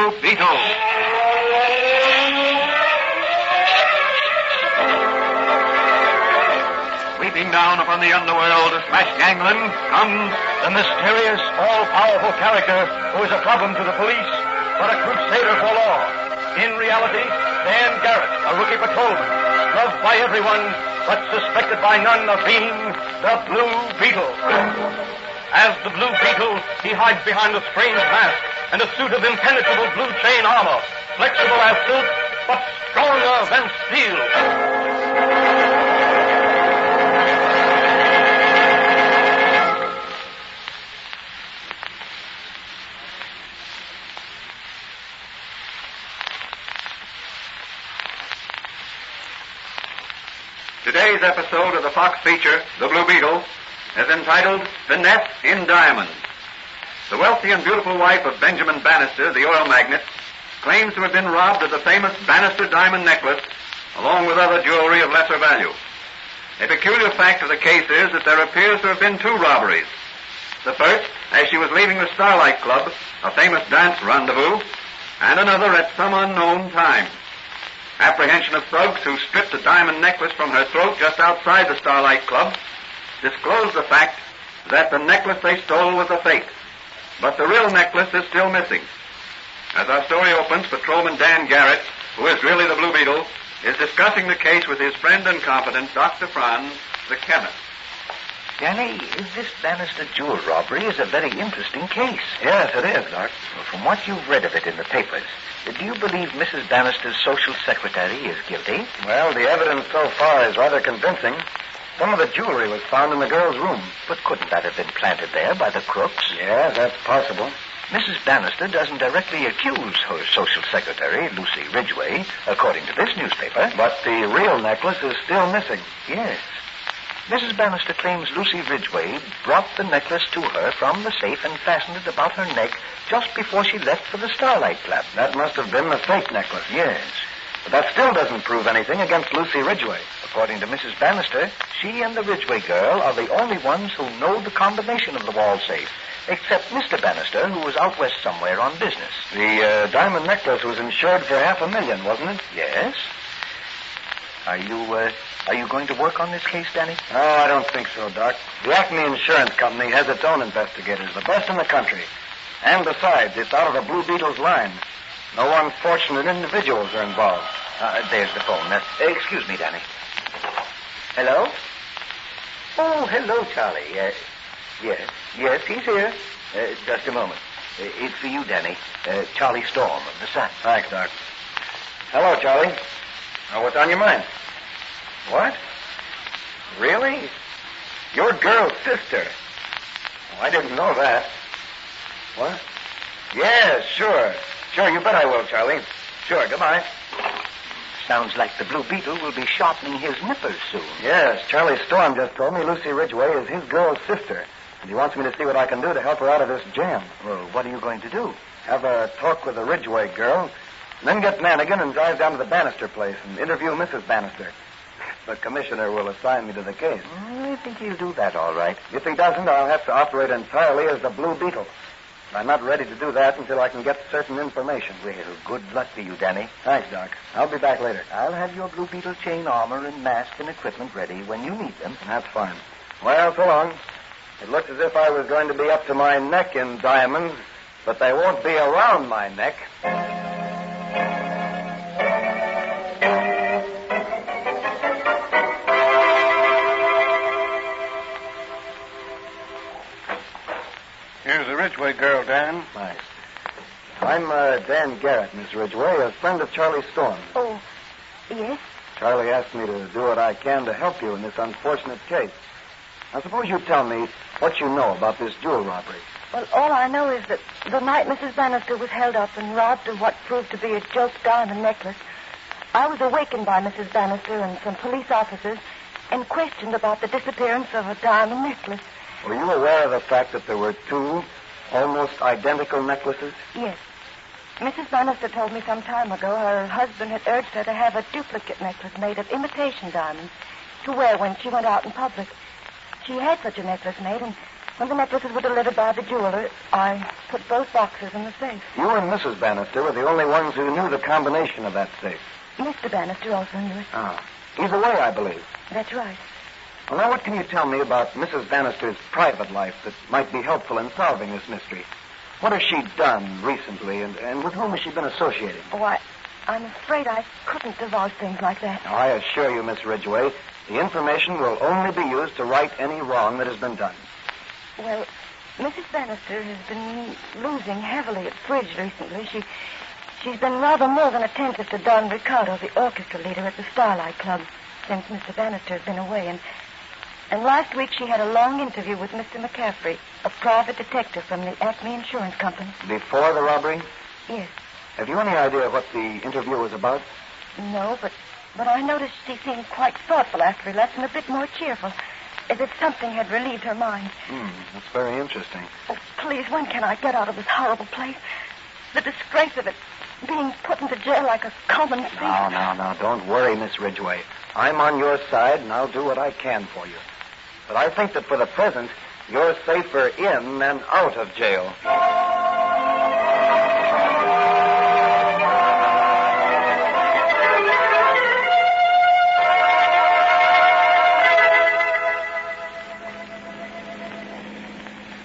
Blue Beetle. Sweeping down upon the underworld to smash gangland comes the mysterious, all-powerful character who is a problem to the police, but a crusader for law. In reality, Dan Garrett, a rookie patrolman, loved by everyone, but suspected by none of being the Blue Beetle. As the Blue Beetle, he hides behind a strange mask and a suit of impenetrable blue chain armor, flexible as silk, but stronger than steel. Today's episode of the Fox feature, The Blue Beetle, is entitled Finesse in Diamonds. The wealthy and beautiful wife of Benjamin Bannister, the oil magnate, claims to have been robbed of the famous Bannister diamond necklace, along with other jewelry of lesser value. A peculiar fact of the case is that there appears to have been two robberies. The first, as she was leaving the Starlight Club, a famous dance rendezvous, and another at some unknown time. Apprehension of thugs who stripped a diamond necklace from her throat just outside the Starlight Club disclosed the fact that the necklace they stole was a fake. But the real necklace is still missing. As our story opens, Patrolman Dan Garrett, who is really the Blue Beetle, is discussing the case with his friend and confidant, Dr. Franz, the chemist. Danny, this Bannister jewel robbery is a very interesting case. Yes, it is, Doc. Well, from what you've read of it in the papers, do you believe Mrs. Bannister's social secretary is guilty? Well, the evidence so far is rather convincing. Some of the jewelry was found in the girl's room. But couldn't that have been planted there by the crooks? Yeah, that's possible. Mrs. Bannister doesn't directly accuse her social secretary, Lucy Ridgway, according to this newspaper. But the real necklace is still missing. Yes. Mrs. Bannister claims Lucy Ridgway brought the necklace to her from the safe and fastened it about her neck just before she left for the Starlight Club. That must have been the fake necklace. Yes. But that still doesn't prove anything against Lucy Ridgway. According to Mrs. Bannister, she and the Ridgway girl are the only ones who know the combination of the wall safe, except Mr. Bannister, who was out west somewhere on business. The diamond necklace was insured for $500,000, wasn't it? Yes. Are you going to work on this case, Danny? Oh, I don't think so, Doc. The Acme Insurance Company has its own investigators, the best in the country. And besides, it's out of the Blue Beetle's line. No unfortunate individuals are involved. There's the phone. Excuse me, Danny. Hello? Oh, hello, Charlie. Yes, he's here. Just a moment. It's for you, Danny. Charlie Storm of the Sun. Thanks, Doc. Hello, Charlie. What's on your mind? What? Really? Your girl's sister? Oh, I didn't know that. What? Yeah, sure. Sure, you bet I will, Charlie. Sure, goodbye. Sounds like the Blue Beetle will be sharpening his nippers soon. Yes, Charlie Storm just told me Lucy Ridgway is his girl's sister. And he wants me to see what I can do to help her out of this jam. Well, what are you going to do? Have a talk with the Ridgway girl, and then get Manigan and drive down to the Bannister place and interview Mrs. Bannister. The commissioner will assign me to the case. I think he'll do that all right. If he doesn't, I'll have to operate entirely as the Blue Beetle. I'm not ready to do that until I can get certain information. Well, good luck to you, Danny. Thanks, Doc. I'll be back later. I'll have your Blue Beetle chain armor and mask and equipment ready when you need them. That's fine. Well, so long. It looks as if I was going to be up to my neck in diamonds, but they won't be around my neck. Here's the Ridgway girl, Dan. Nice. I'm Dan Garrett, Miss Ridgway, a friend of Charlie Storm. Oh, yes? Charlie asked me to do what I can to help you in this unfortunate case. Now, suppose you tell me what you know about this jewel robbery. Well, all I know is that the night Mrs. Bannister was held up and robbed of what proved to be a joke diamond necklace, I was awakened by Mrs. Bannister and some police officers and questioned about the disappearance of a diamond necklace. Were you aware of the fact that there were two almost identical necklaces? Yes. Mrs. Bannister told me some time ago her husband had urged her to have a duplicate necklace made of imitation diamonds to wear when she went out in public. She had such a necklace made, and When the necklaces were delivered by the jeweler, I put both boxes in the safe. You and Mrs. Bannister were the only ones who knew the combination of that safe. Mr. Bannister also knew it. Ah. He's away, I believe. That's right. Well, now, what can you tell me about Mrs. Bannister's private life that might be helpful in solving this mystery? What has she done recently, and with whom has she been associating? Oh, I'm afraid I couldn't divulge things like that. Now, I assure you, Miss Ridgway, the information will only be used to right any wrong that has been done. Well, Mrs. Bannister has been losing heavily at bridge recently. She's been rather more than attentive to Don Ricardo, the orchestra leader at the Starlight Club, since Mr. Bannister has been away. And last week she had a long interview with Mr. McCaffrey, a private detective from the Acme Insurance Company. Before the robbery? Yes. Have you any idea what the interview was about? No, but I noticed she seemed quite thoughtful after he left and a bit more cheerful, as if something had relieved her mind. That's very interesting. Oh, please, when can I get out of this horrible place? The disgrace of it, being put into jail like a common thief. No, don't worry, Miss Ridgway. I'm on your side, and I'll do what I can for you. But I think that for the present, you're safer in than out of jail.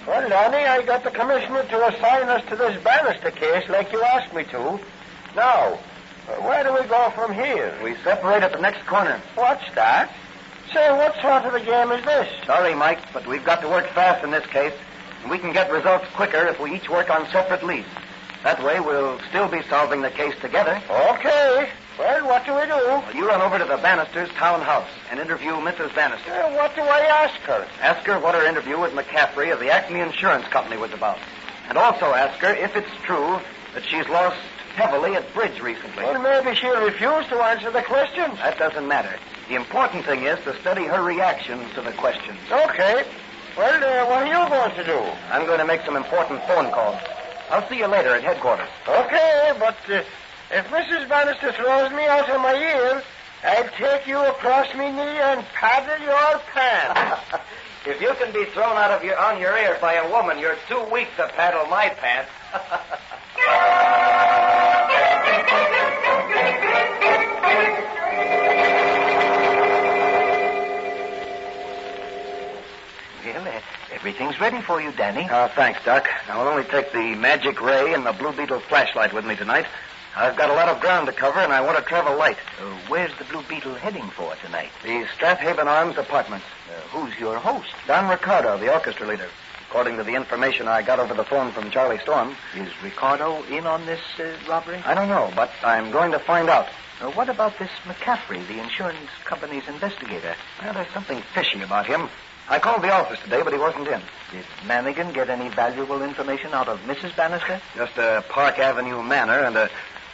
Well, Danny, I got the commissioner to assign us to this Bannister case like you asked me to. Now, where do we go from here? We separate at the next corner. What's that? Say, what sort of a game is this? Sorry, Mike, but we've got to work fast in this case, and we can get results quicker if we each work on separate leads. That way, we'll still be solving the case together. Okay. Well, what do we do? Well, you run over to the Bannisters' townhouse and interview Mrs. Bannister. What do I ask her? Ask her what her interview with McCaffrey of the Acme Insurance Company was about. And also ask her if it's true that she's lost heavily at bridge recently. Well, maybe she'll refuse to answer the questions. That doesn't matter. The important thing is to study her reactions to the questions. Okay. Well, what are you going to do? I'm going to make some important phone calls. I'll see you later at headquarters. Okay, but if Mrs. Bannister throws me out of my ear, I'll take you across me knee and paddle your pants. If you can be thrown on your ear by a woman, you're too weak to paddle my pants. Well, everything's ready for you, Danny. Thanks, Doc. I'll only take the magic ray and the Blue Beetle flashlight with me tonight. I've got a lot of ground to cover, and I want to travel light. Where's the Blue Beetle heading for tonight? The Strathaven Arms apartments. Who's your host? Don Ricardo, the orchestra leader. According to the information I got over the phone from Charlie Storm. Is Ricardo in on this robbery? I don't know, but I'm going to find out. What about this McCaffrey, the insurance company's investigator? Well, there's something fishy about him. I called the office today, but he wasn't in. Did Manigan get any valuable information out of Mrs. Bannister? Just a Park Avenue manner and a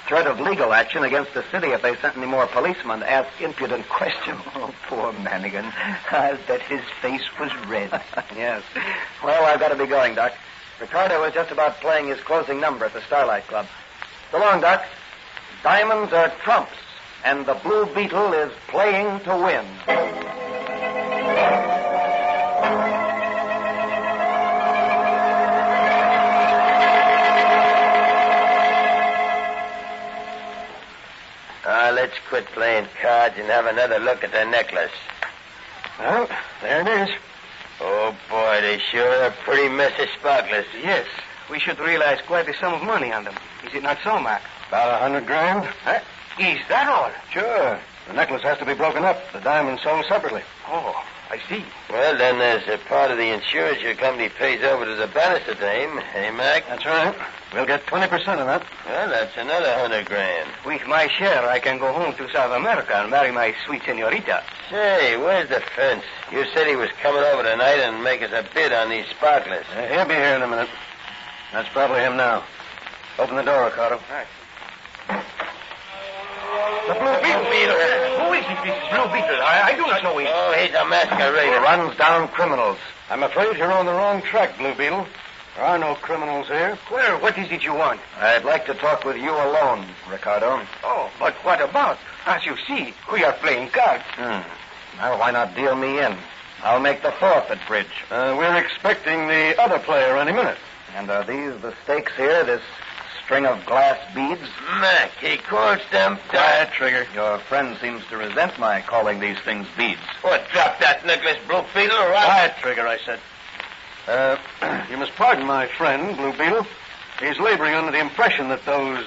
threat of legal action against the city if they sent any more policemen to ask impudent questions. Oh, poor Manigan. I'll bet his face was red. Yes. Well, I've got to be going, Doc. Ricardo was just about playing his closing number at the Starlight Club. So long, Doc. Diamonds are trumps, and the Blue Beetle is playing to win. Let's quit playing cards and have another look at the necklace. Well, there it is. Oh, boy, they sure are pretty messy sparklers. Yes, we should realize quite a sum of money on them. Is it not so, Mac? About $100,000. Huh? Is that all? Sure. The necklace has to be broken up. The diamonds sold separately. Oh, I see. Well, then there's a part of the insurance your company pays over to the Bannister dame. Hey, Mac? That's right. We'll get 20% of that. Well, that's another $100,000. With my share, I can go home to South America and marry my sweet senorita. Say, where's the fence? You said he was coming over tonight and make us a bid on these sparklers. He'll be here in a minute. That's probably him now. Open the door, Ricardo. All right. The Blue Beetle. Who is this Blue Beetle? I do not know him. Oh, he's a masquerader. Runs down criminals. I'm afraid you're on the wrong track, Blue Beetle. There are no criminals here. Well, what is it you want? I'd like to talk with you alone, Ricardo. Oh, but what about? As you see, we are playing cards. Well, why not deal me in? I'll make the fourth at bridge. We're expecting the other player any minute. And are these the stakes here, this string of glass beads? Mac, he calls them... Quiet, Trigger. Your friend seems to resent my calling these things beads. What, drop that necklace, Blue Beetle, or Quiet, Trigger, I said. You must pardon my friend, Blue Beetle. He's laboring under the impression that those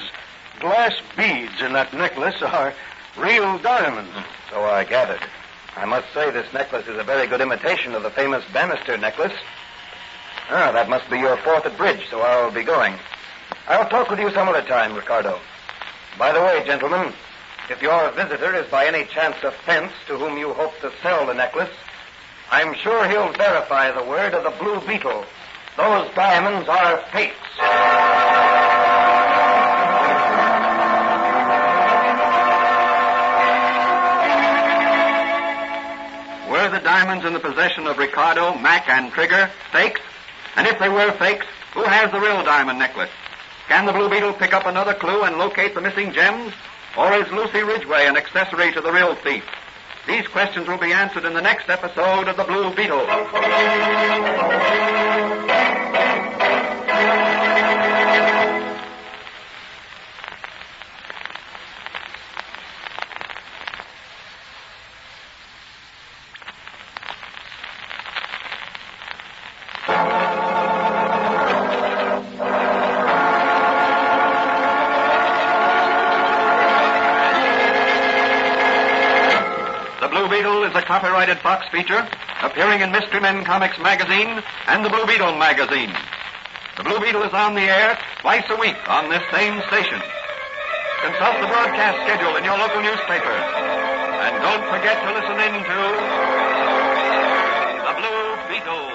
glass beads in that necklace are real diamonds. So I gathered. I must say this necklace is a very good imitation of the famous Bannister necklace. Ah, that must be your fourth at bridge, so I'll be going. I'll talk with you some other time, Ricardo. By the way, gentlemen, if your visitor is by any chance a fence to whom you hope to sell the necklace, I'm sure he'll verify the word of the Blue Beetle. Those diamonds are fakes. Were the diamonds in the possession of Ricardo, Mac, and Trigger fakes? And if they were fakes, who has the real diamond necklace? Can the Blue Beetle pick up another clue and locate the missing gems? Or is Lucy Ridgway an accessory to the real thief? These questions will be answered in the next episode of The Blue Beetle. Is a copyrighted Fox feature appearing in Mystery Men Comics magazine and the Blue Beetle magazine. The Blue Beetle is on the air twice a week on this same station. Consult the broadcast schedule in your local newspaper. And don't forget to listen in to the Blue Beetle.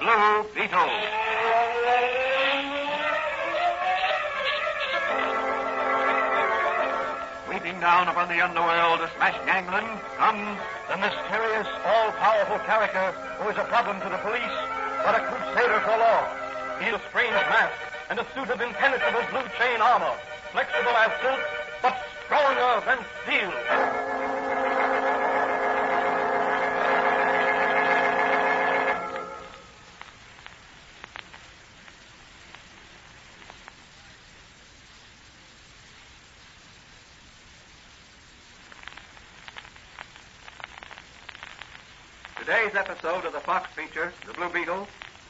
Blue Beetle. Sweeping down upon the underworld to smash gangland comes The mysterious, all-powerful character who is a problem to the police, but a crusader for law. He has a strange mask and a suit of impenetrable blue chain armor, flexible as silk, but stronger than steel. Today's episode of the Fox feature, The Blue Beetle,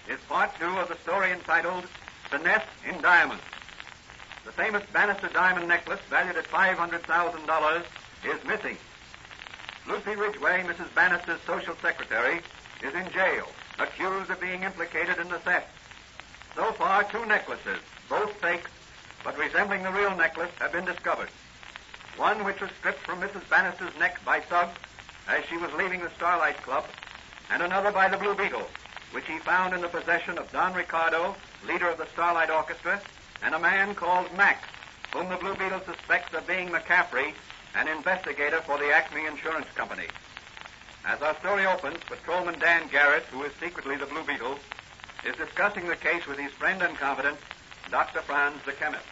is part 2 of the story entitled Finesse in Diamonds. The famous Bannister diamond necklace, valued at $500,000, is missing. Lucy Ridgway, Mrs. Bannister's social secretary, is in jail, accused of being implicated in the theft. So far, 2 necklaces, both fakes, but resembling the real necklace, have been discovered. One which was stripped from Mrs. Bannister's neck by Suggs as she was leaving the Starlight Club, and another by the Blue Beetle, which he found in the possession of Don Ricardo, leader of the Starlight Orchestra, and a man called Mac, whom the Blue Beetle suspects of being McCaffrey, an investigator for the Acme Insurance Company. As our story opens, Patrolman Dan Garrett, who is secretly the Blue Beetle, is discussing the case with his friend and confidant, Dr. Franz, the chemist.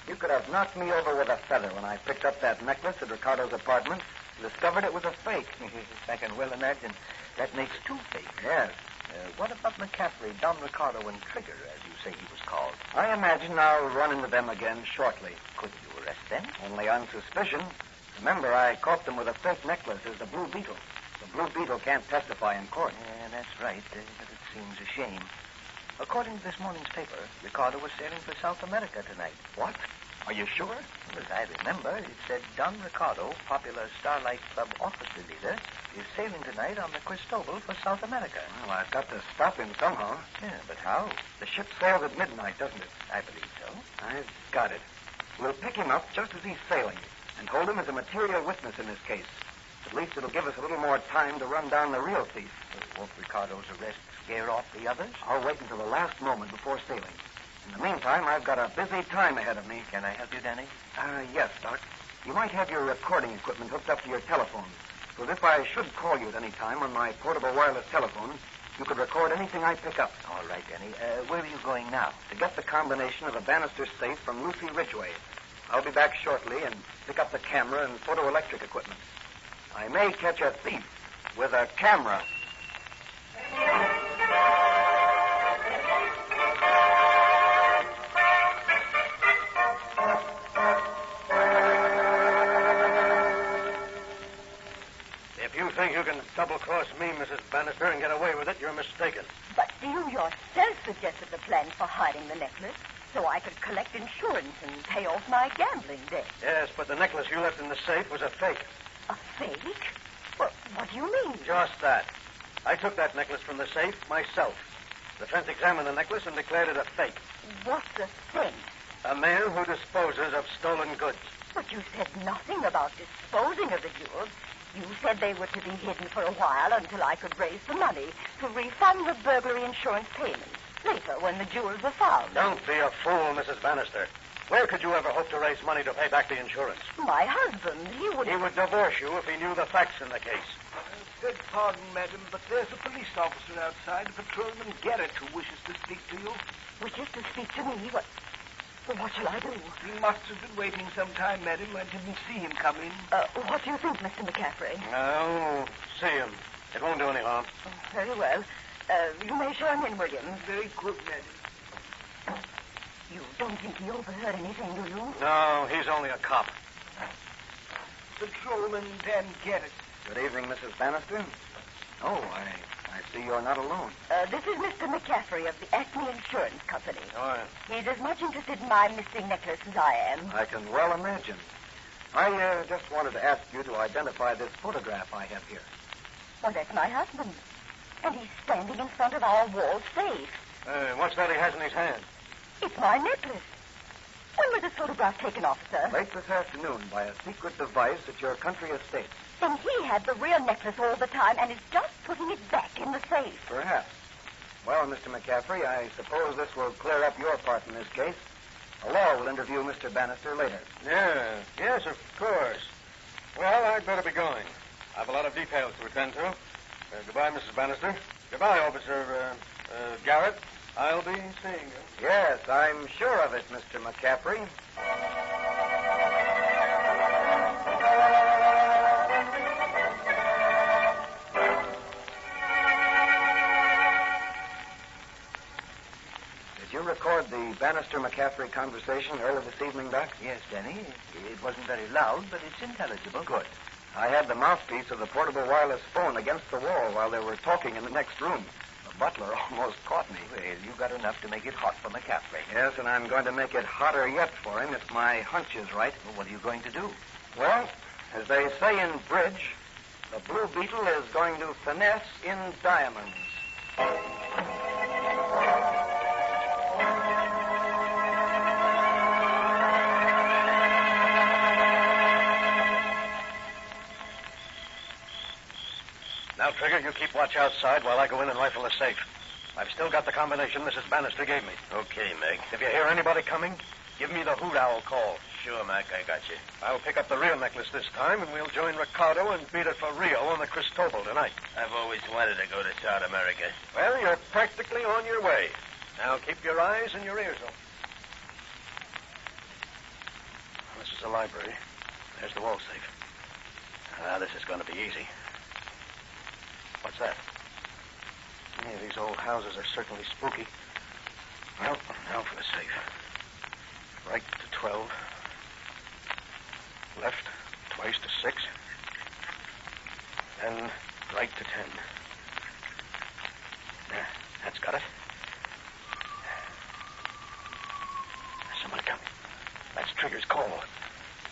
You could have knocked me over with a feather when I picked up that necklace at Ricardo's apartment and discovered it was a fake. I can well imagine. That makes 2 fakes. Yes. What about McCaffrey, Don Ricardo, and Trigger, as you say he was called? I imagine I'll run into them again shortly. Could you arrest them? Only on suspicion. Remember, I caught them with a fake necklace as the Blue Beetle. The Blue Beetle can't testify in court. Yeah, that's right, but it seems a shame. According to this morning's paper, Ricardo was sailing for South America tonight. What? Are you sure? As I remember, it said Don Ricardo, popular Starlight Club officer leader, is sailing tonight on the Cristobal for South America. Well, I've got to stop him somehow. Yeah, but how? The ship sails at midnight, doesn't it? I believe so. I've got it. We'll pick him up just as he's sailing and hold him as a material witness in this case. At least it'll give us a little more time to run down the real thief. Won't Ricardo's arrest scare off the others? I'll wait until the last moment before sailing. In the meantime, I've got a busy time ahead of me. Can I help you, Danny? Yes, Doc. You might have your recording equipment hooked up to your telephone, so that if I should call you at any time on my portable wireless telephone, you could record anything I pick up. All right, Danny. Where are you going now? To get the combination of the Bannister safe from Lucy Ridgway. I'll be back shortly and pick up the camera and photoelectric equipment. I may catch a thief with a camera. If you think you can double-cross me, Mrs. Bannister, and get away with it, you're mistaken. But you yourself suggested the plan for hiding the necklace so I could collect insurance and pay off my gambling debt. Yes, but the necklace you left in the safe was a fake. A fake? Well, what do you mean? Just that. I took that necklace from the safe myself. The defense examined the necklace and declared it a fake. What's a fake? A man who disposes of stolen goods. But you said nothing about disposing of the jewels. You said they were to be hidden for a while until I could raise the money to refund the burglary insurance payments later when the jewels were found. Don't be a fool, Mrs. Bannister. Where could you ever hope to raise money to pay back the insurance? My husband, he would divorce you if he knew the facts in the case. Beg pardon, madam, but there's a police officer outside, Patrolman Garrett, who wishes to speak to you. wishes to speak to me. What shall I do? He must have been waiting some time, madam. I didn't see him come in. What do you think, Mr. McCaffrey? No, see him. It won't do any harm. Very well. You may show him in, William. Very good, madam. You don't think he overheard anything, do you? No, he's only a cop. Patrolman Dan Garrett. Good evening, Mrs. Bannister. Oh, I see you're not alone. This is Mr. McCaffrey of the Acme Insurance Company. Oh, He's as much interested in my missing necklace as I am. I can well imagine. I just wanted to ask you to identify this photograph I have here. Well, that's my husband. And he's standing in front of our wall safe. what's that he has in his hand? It's my necklace. When was this photograph taken, officer? Late this afternoon by a secret device at your country estate. Then he had the real necklace all the time and is just putting it back in the safe. Perhaps. Well, Mr. McCaffrey, I suppose this will clear up your part in this case. The law will interview Mr. Bannister later. Yes, of course. Well, I'd better be going. I've a lot of details to attend to. Goodbye, Mrs. Bannister. Goodbye, Officer Garrett. I'll be seeing you. Yes, I'm sure of it, Mr. McCaffrey. Did you record the Bannister-McCaffrey conversation early this evening, Doc? Yes, Danny. It wasn't very loud, but it's intelligible. Good. I had the mouthpiece of the portable wireless phone against the wall while they were talking in the next room. The butler almost caught me. Well, you got enough to make it hot for McCaffrey. Yes, and I'm going to make it hotter yet for him if my hunch is right. Well, what are you going to do? Well, as they say in bridge, the Blue Beetle is going to finesse in diamonds. Now, Trigger, you keep watch outside while I go in and rifle the safe. I've still got the combination Mrs. Bannister gave me. Okay, Meg. If you hear anybody coming, give me the hoot owl call. Sure, Mac, I got you. I'll pick up the real necklace this time, and we'll join Ricardo and beat it for Rio on the Cristobal tonight. I've always wanted to go to South America. Well, you're practically on your way. Now keep your eyes and your ears open. This is the library. There's the wall safe. This is going to be easy. What's that? Yeah, these old houses are certainly spooky. Well, now for the safe. Right to 12. Left twice to 6. Then right to 10. There, that's got it. There's somebody coming. That's Trigger's call.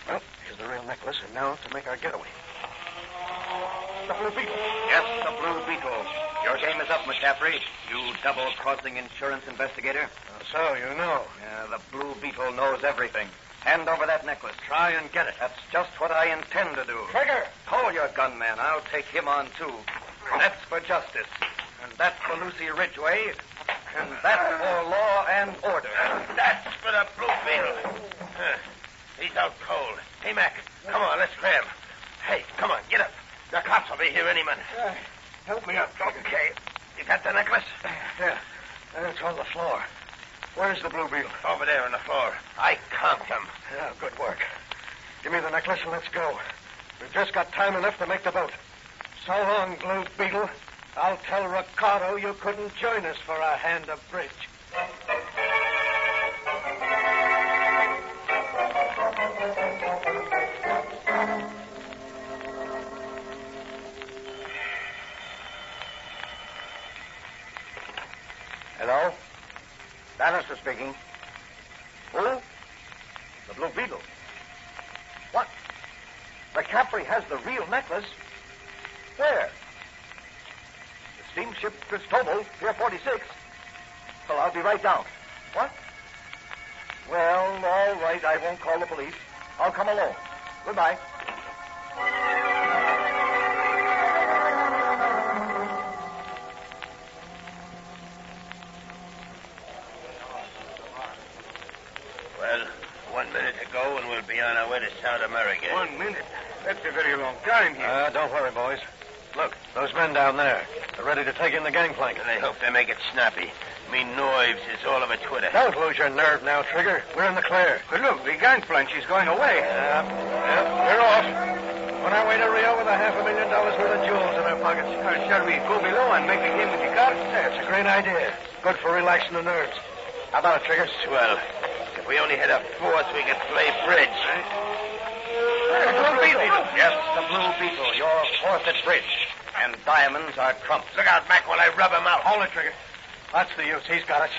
Well, here's the real necklace, and now to make our getaway. The Blue Beetle. Yes, the Blue Beetle. Your game is up, McCaffrey. You double-crossing insurance investigator. So you know. Yeah, the Blue Beetle knows everything. Hand over that necklace. Try and get it. That's just what I intend to do. Trigger! Call your gunman. I'll take him on, too. That's for justice. And that's for Lucy Ridgway. And that's for law and order. That's for the Blue Beetle. He's out cold. Hey, Mac, come on, let's grab him. Hey, come on, get up. The cops will be here any minute. Help me up. Okay. You got the necklace? Yeah, it's on the floor. Where's the Blue Beetle? Over there on the floor. I count them. Yeah, good work. Give me the necklace and let's go. We've just got time enough to make the boat. So long, Blue Beetle. I'll tell Ricardo you couldn't join us for a hand of bridge. Hello? Bannister speaking. Who? The Blue Beetle. What? McCaffrey has the real necklace? Where? The steamship Cristobal, Pier 46. Well, I'll be right down. What? Well, all right. I won't call the police. I'll come alone. Goodbye. Well, 1 minute to go and we'll be on our way to South America. 1 minute? That's a very long time here. Don't worry, boys. Look, those men down there. They're ready to take in the gangplank. And I hope they make it snappy. Me nerves is all of a twitter. Don't lose your nerve now, Trigger. We're in the clear. But look, the gangplank, she's going away. We're off. On our way to Rio with $500,000 worth of jewels in our pockets. Shall we go below and make a game with the cards? That's a great idea. Good for relaxing the nerves. How about it, Trigger? Swell. If we only had a fourth, we could play bridge. The Blue Beetle. Yes, the Blue Beetle. Your fourth at bridge. And diamonds are trumps. Look out, Mac, while I rub him out. Hold it, Trigger. That's the use. He's got us.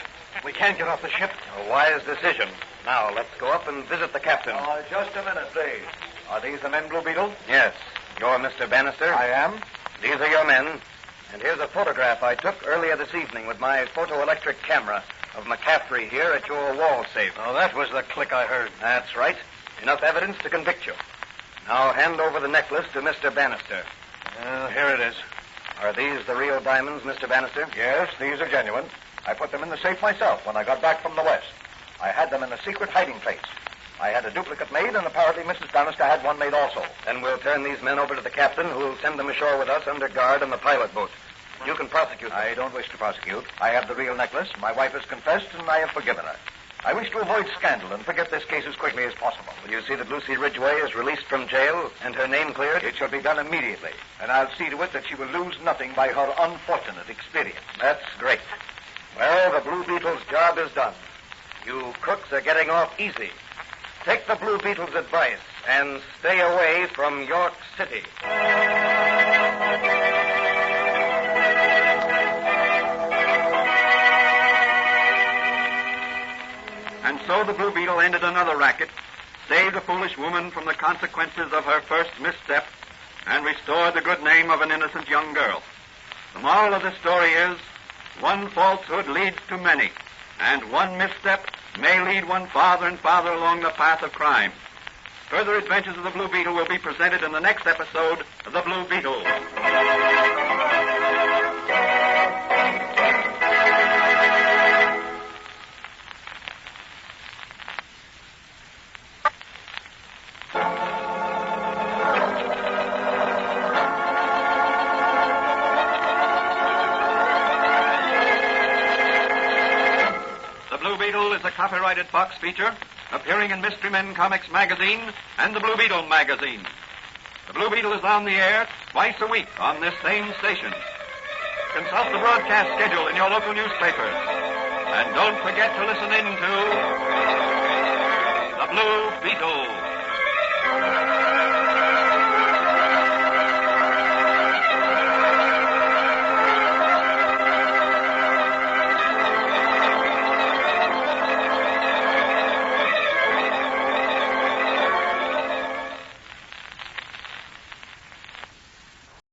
We can't get off the ship. A wise decision. Now, let's go up and visit the captain. Just a minute, please. Are these the men, Blue Beetle? Yes. You're Mr. Bannister? I am. These are your men. And here's a photograph I took earlier this evening with my photoelectric camera of McCaffrey here at your wall safe. Oh, that was the click I heard. That's right. Enough evidence to convict you. Now hand over the necklace to Mr. Bannister. Here it is. Are these the real diamonds, Mr. Bannister? Yes, these are genuine. I put them in the safe myself when I got back from the West. I had them in a secret hiding place. I had a duplicate made, and apparently Mrs. Bannister had one made also. Then we'll turn these men over to the captain, who'll send them ashore with us under guard in the pilot boat. You can prosecute them. I don't wish to prosecute. I have the real necklace. My wife has confessed, and I have forgiven her. I wish to avoid scandal and forget this case as quickly as possible. Will you see that Lucy Ridgway is released from jail and her name cleared? It shall be done immediately, and I'll see to it that she will lose nothing by her unfortunate experience. That's great. Well, the Blue Beetle's job is done. You crooks are getting off easy. Take the Blue Beetle's advice and stay away from York City. And so the Blue Beetle ended another racket, saved the foolish woman from the consequences of her first misstep, and restored the good name of an innocent young girl. The moral of this story is, one falsehood leads to many, and one misstep may lead one farther and farther along the path of crime. Further adventures of the Blue Beetle will be presented in the next episode of The Blue Beetle. Is a copyrighted Fox feature appearing in Mystery Men Comics magazine and the Blue Beetle magazine. The Blue Beetle is on the air twice a week on this same station. Consult the broadcast schedule in your local newspapers. And don't forget to listen in to The Blue Beetle.